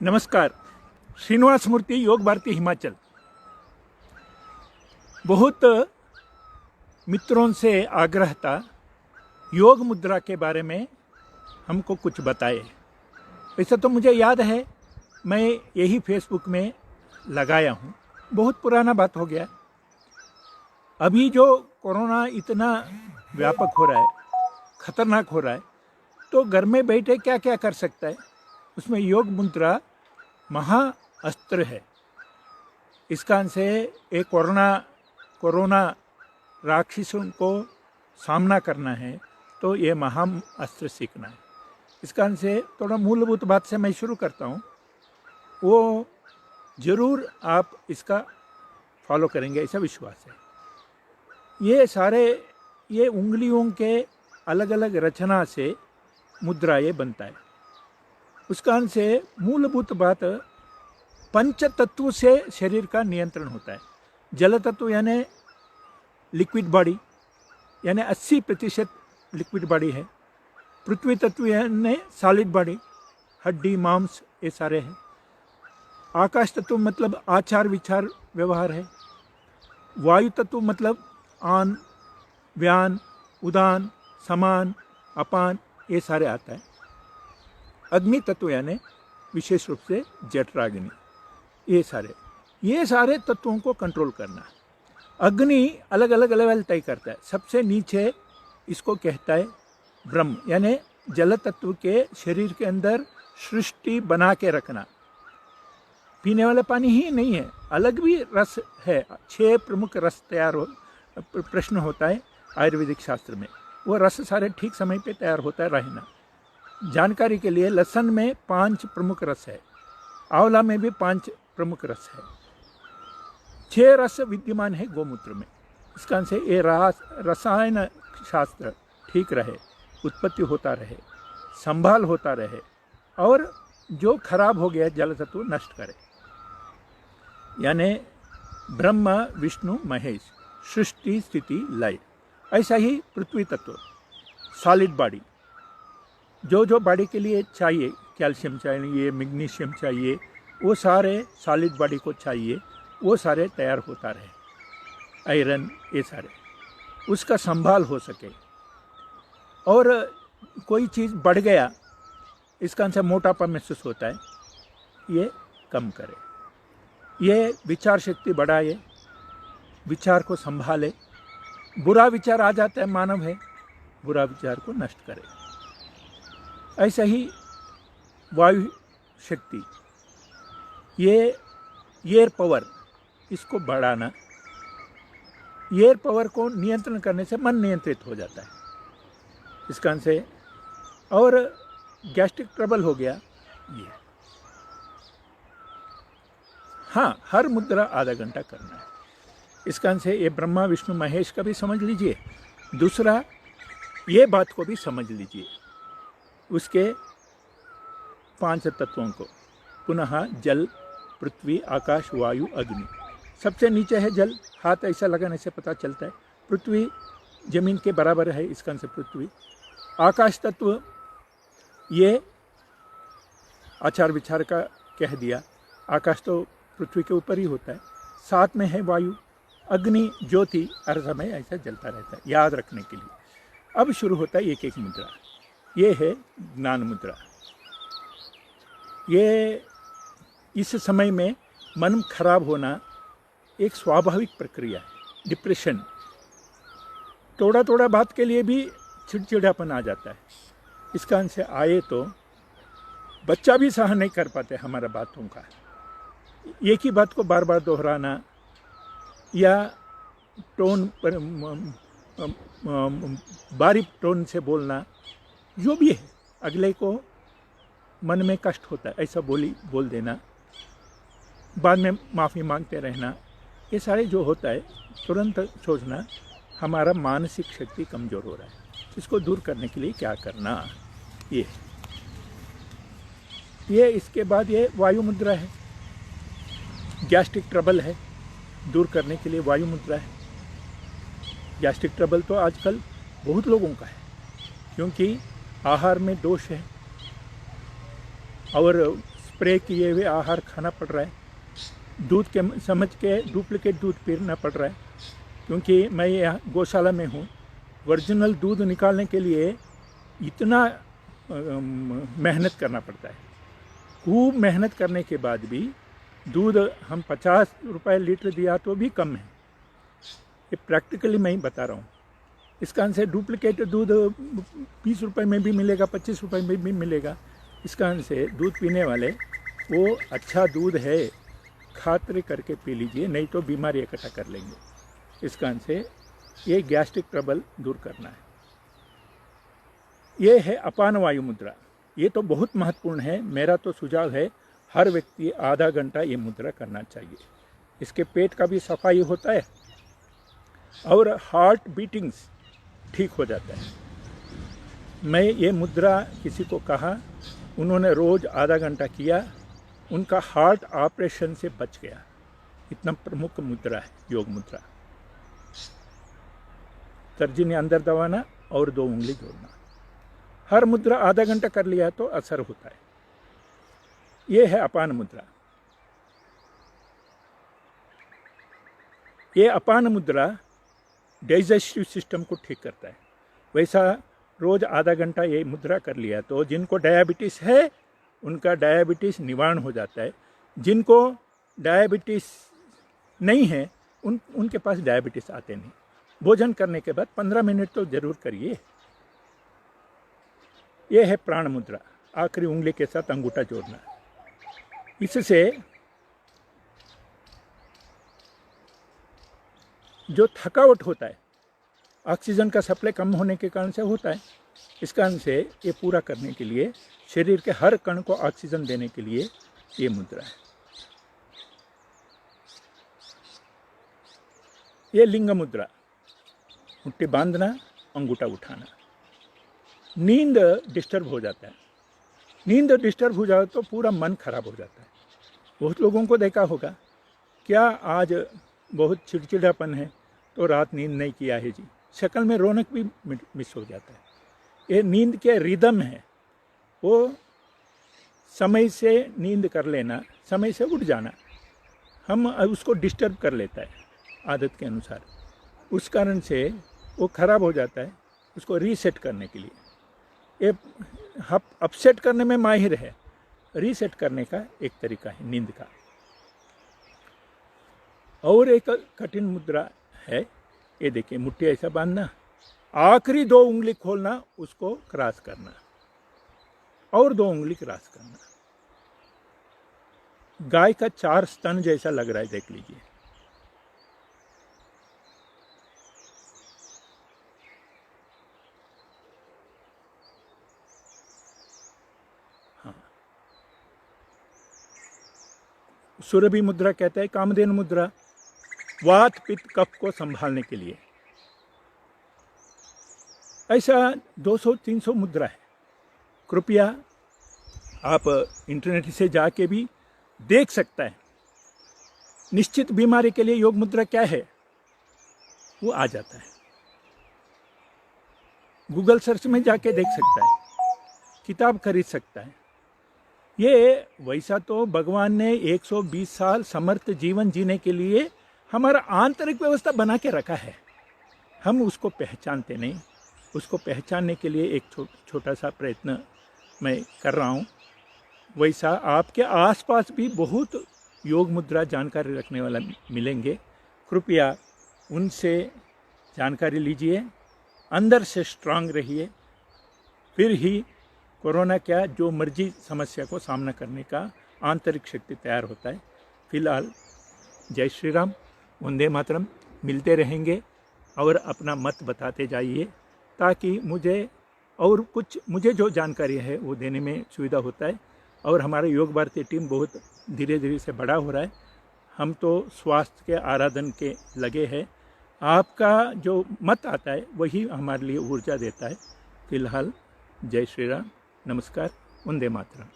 नमस्कार। श्रीनिवास मूर्ति, योग भारती, हिमाचल। बहुत मित्रों से आग्रह था योग मुद्रा के बारे में हमको कुछ बताए। वैसे तो मुझे याद है, मैं यही फेसबुक में लगाया हूँ। बहुत पुराना बात हो गया। अभी जो कोरोना इतना व्यापक हो रहा है, खतरनाक हो रहा है, तो घर में बैठे क्या क्या कर सकता है, उसमें योग मुद्रा महा अस्त्र है। इसका से एक कोरोना राक्षसों को सामना करना है तो ये महा अस्त्र सीखना है। इसका से थोड़ा मूलभूत बात से मैं शुरू करता हूँ, वो जरूर आप इसका फॉलो करेंगे, ऐसा विश्वास है। ये उंगलियों के अलग अलग रचना से मुद्रा ये बनता है। उसका से मूलभूत बात, पंच तत्व से शरीर का नियंत्रण होता है। जल तत्व यानी लिक्विड बॉडी, यानी 80% लिक्विड बॉडी है। पृथ्वी तत्व यानी सॉलिड बॉडी, हड्डी मांस ये सारे हैं। आकाश तत्व मतलब आचार विचार व्यवहार है। वायु तत्व मतलब आन व्यान उदान समान अपान ये सारे आता है। अग्नि तत्व यानी विशेष रूप से जठराग्नि, ये सारे तत्वों को कंट्रोल करना है। अग्नि अलग अलग लेवल तय करता है। सबसे नीचे इसको कहता है ब्रह्म, यानी जल तत्व के शरीर के अंदर सृष्टि बना के रखना। पीने वाला पानी ही नहीं है, अलग भी रस है। 6 प्रमुख रस प्रश्न होता है आयुर्वेदिक शास्त्र में। वो रस सारे ठीक समय पे तैयार होता है रहना। जानकारी के लिए, लहसुन में 5 प्रमुख रस है, आंवला में भी 5 प्रमुख रस है, 6 रस विद्यमान है गोमूत्र में। इसका से ये रसायन शास्त्र ठीक रहे, उत्पत्ति होता रहे, संभाल होता रहे, और जो खराब हो गया जल तत्व नष्ट करे। यानी ब्रह्मा विष्णु महेश, सृष्टि स्थिति लय। ऐसा ही पृथ्वी तत्व, सॉलिड बॉडी, जो बॉडी के लिए चाहिए, कैल्शियम चाहिए, मैग्नीशियम चाहिए, वो सारे सॉलिड बॉडी को चाहिए, वो सारे तैयार होता रहे। आयरन ये सारे उसका संभाल हो सके। और कोई चीज़ बढ़ गया, इसका अंश मोटापा महसूस होता है, ये कम करे। ये विचार शक्ति बढ़ाए, विचार को संभाले। बुरा विचार आ जाता है, मानव है, बुरा विचार को नष्ट करे। ऐसा ही वायु शक्ति, ये एयर पावर, इसको बढ़ाना। एयर पावर को नियंत्रण करने से मन नियंत्रित हो जाता है। इसका से और गैस्ट्रिक ट्रबल हो गया ये। हाँ, हर मुद्रा आधा घंटा करना है। इसका से ये ब्रह्मा विष्णु महेश का भी समझ लीजिए। दूसरा, ये बात को भी समझ लीजिए, उसके 5 तत्वों को। पुनः जल, पृथ्वी, आकाश, वायु, अग्नि। सबसे नीचे है जल, हाथ ऐसा लगाने से पता चलता है। पृथ्वी जमीन के बराबर है, इसका से पृथ्वी। आकाश तत्व ये आचार विचार का कह दिया, आकाश तो पृथ्वी के ऊपर ही होता है। साथ में है वायु। अग्नि ज्योति हर समय ऐसा जलता रहता है, याद रखने के लिए। अब शुरू होता है एक एक मुद्रा। ये है ज्ञान मुद्रा। ये इस समय में मन खराब होना एक स्वाभाविक प्रक्रिया है। डिप्रेशन, थोड़ा बात के लिए भी चिड़चिड़ापन आ जाता है। इसका अंश आए तो बच्चा भी सहन नहीं कर पाते हमारा बातों का। एक ही बात को बार बार दोहराना या टोन पर बारीक टोन से बोलना, जो भी है, अगले को मन में कष्ट होता है ऐसा बोल देना, बाद में माफ़ी मांगते रहना, ये सारे जो होता है, तुरंत सोचना हमारा मानसिक शक्ति कमज़ोर हो रहा है। इसको दूर करने के लिए क्या करना, ये इसके बाद ये वायु मुद्रा है। गैस्ट्रिक ट्रबल है, दूर करने के लिए वायु मुद्रा है। गैस्ट्रिक ट्रबल तो आजकल बहुत लोगों का है, क्योंकि आहार में दोष है और स्प्रे किए हुए आहार खाना पड़ रहा है, दूध के समझ के डुप्लीकेट दूध पीना पड़ रहा है। क्योंकि मैं यहाँ गौशाला में हूँ, ओरिजिनल दूध निकालने के लिए इतना मेहनत करना पड़ता है। खूब मेहनत करने के बाद भी दूध हम 50 रुपये लीटर दिया तो भी कम है। ये प्रैक्टिकली मैं ही बता रहा हूँ। इस कारण से डुप्लीकेट दूध 20 रुपये में भी मिलेगा, 25 रुपये में भी मिलेगा। इस कारण से दूध पीने वाले वो अच्छा दूध है खातिर करके पी लीजिए, नहीं तो बीमारी इकट्ठा कर लेंगे। इस कारण से ये गैस्ट्रिक ट्रबल दूर करना है। ये है अपान वायु मुद्रा। ये तो बहुत महत्वपूर्ण है। मेरा तो सुझाव है हर व्यक्ति आधा घंटा ये मुद्रा करना चाहिए। इसके पेट का भी सफाई होता है और हार्ट बीटिंग्स ठीक हो जाता है। मैं ये मुद्रा किसी को कहा, उन्होंने रोज़ आधा घंटा किया, उनका हार्ट ऑपरेशन से बच गया। इतना प्रमुख मुद्रा है योग मुद्रा। तर्जनी अंदर दबाना और 2 उंगली जोड़ना। हर मुद्रा आधा घंटा कर लिया तो असर होता है। ये है अपान मुद्रा। ये अपान मुद्रा डाइजेस्टिव सिस्टम को ठीक करता है। वैसा रोज आधा घंटा ये मुद्रा कर लिया तो जिनको डायबिटीज़ है उनका डायबिटीज़ निवारण हो जाता है। जिनको डायबिटीज़ नहीं है उनके पास डायबिटीज़ आते नहीं। भोजन करने के बाद 15 मिनट तो जरूर करिए। यह है प्राण मुद्रा। आखिरी उंगली के साथ अंगूठा जोड़ना। इससे जो थकावट होता है, ऑक्सीजन का सप्लाई कम होने के कारण से होता है। इस कारण से ये पूरा करने के लिए, शरीर के हर कण को ऑक्सीजन देने के लिए ये मुद्रा है। ये लिंग मुद्रा। मुट्ठी बांधना, अंगूठा उठाना। नींद डिस्टर्ब हो जाता है। नींद डिस्टर्ब हो जाए तो पूरा मन खराब हो जाता है। बहुत लोगों को देखा होगा, क्या आज बहुत चिड़चिड़ापन है तो रात नींद नहीं किया है जी, शक्ल में रौनक भी मिस हो जाता है। ये नींद के रिदम है। वो समय से नींद कर लेना, समय से उठ जाना, हम उसको डिस्टर्ब कर लेता है आदत के अनुसार। उस कारण से वो खराब हो जाता है। उसको रीसेट करने के लिए ये अपसेट करने में माहिर है, रीसेट करने का एक तरीका है नींद का। और एक कठिन मुद्रा है, ये देखिए, मुट्ठी ऐसा बांधना, आखिरी 2 उंगली खोलना, उसको क्रॉस करना और 2 उंगली क्रॉस करना। गाय का 4 स्तन जैसा लग रहा है, देख लीजिए। हाँ, सुरभि मुद्रा कहते हैं, कामधेनु मुद्रा, वात पित्त कफ को संभालने के लिए। ऐसा 200-300 मुद्रा है। कृपया आप इंटरनेट से जाके भी देख सकता है। निश्चित बीमारी के लिए योग मुद्रा क्या है वो आ जाता है। गूगल सर्च में जाके देख सकता है, किताब खरीद सकता है। ये वैसा तो भगवान ने 120 साल समर्थ जीवन जीने के लिए हमारा आंतरिक व्यवस्था बना के रखा है। हम उसको पहचानते नहीं। उसको पहचानने के लिए एक छोटा सा प्रयत्न मैं कर रहा हूँ। वैसा आपके आसपास भी बहुत योग मुद्रा जानकारी रखने वाला मिलेंगे। कृपया उनसे जानकारी लीजिए, अंदर से स्ट्रांग रहिए, फिर ही कोरोना क्या जो मर्जी समस्या को सामना करने का आंतरिक शक्ति तैयार होता है। फिलहाल जय श्री राम, वंदे मातरम। मिलते रहेंगे और अपना मत बताते जाइए, ताकि मुझे जो जानकारी है वो देने में सुविधा होता है। और हमारा योग भारती टीम बहुत धीरे धीरे से बड़ा हो रहा है। हम तो स्वास्थ्य के आराधन के लगे हैं। आपका जो मत आता है वही हमारे लिए ऊर्जा देता है। फिलहाल जय श्री राम, नमस्कार, वंदे मातरम।